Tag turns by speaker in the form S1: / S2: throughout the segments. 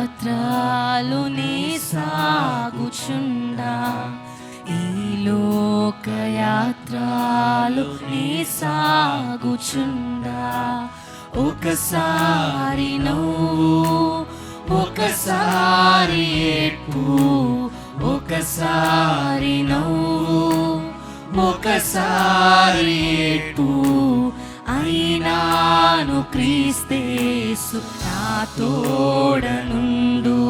S1: లోకయాత్రలు నీ సాగుచుండా, ఈ లోకయాత్రలు నీ సాగుచుండా, ఒకసారి నవ్వు ఒకసారి ఏడ్పు, ఒకసారి నవ్వు ఒకసారి ఏడ్పు, అయినాను క్రీస్తేసు నా తోడనుండు,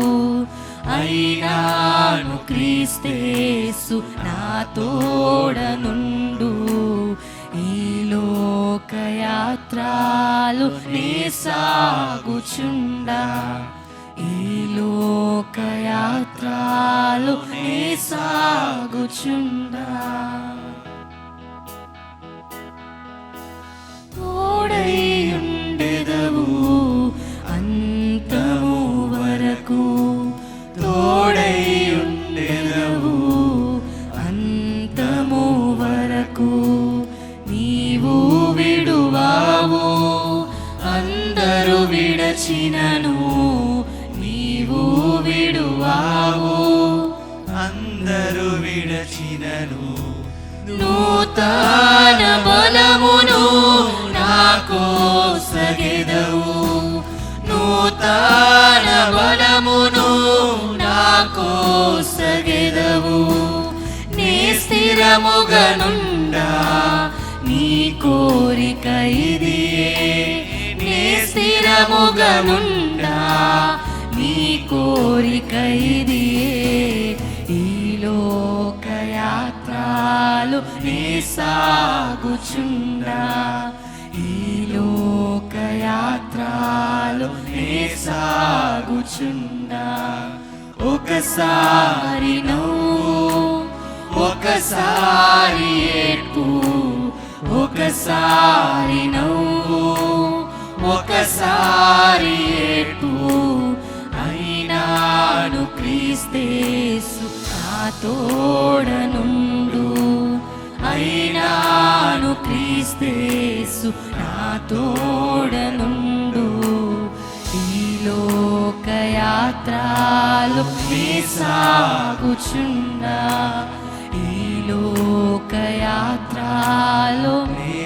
S1: అయినాను క్రీస్తేసు నా తోడనుండు, ఈ లోకయాత్రలు నీ సాగుచుండా, ఈ లోకయాత్రలు నీ సాగుచుండా, తోడైయుండెదవు అంతము వరకు, తోడైయుండెదవు అంతము వరకు, నీవు విడువావు అందరూ విడచినను, నీవు విడువావు
S2: అందరూ విడచినను,
S1: నూతన బలమును నాకోసగెదవు, నూతన బలమును నాకోసగెదవు, నీ స్థిరముగనుండా నీ కోరిక ఇదియే, నీ స్థిరముగనుండా నీ కోరిక ఇదియే, ఈ లోకయాత్రలు నీ సాగుచుండా, ఈ లోకయాత్రలు నీ సాగుచుండా, ఒకసారి నవ్వు ఒకసారి ఏడ్పు, ఒకసారి నవ్వు ఒకసారి ఏడ్పు, అయినాను క్రీస్తేసు నా తోడనుండు, అయినాను క్రీస్తేసు నా తోడనుండు, ఈ లోకయాత్రలు నీ సాగుచుండా, ఈ లోకయాత్రలు
S2: నీ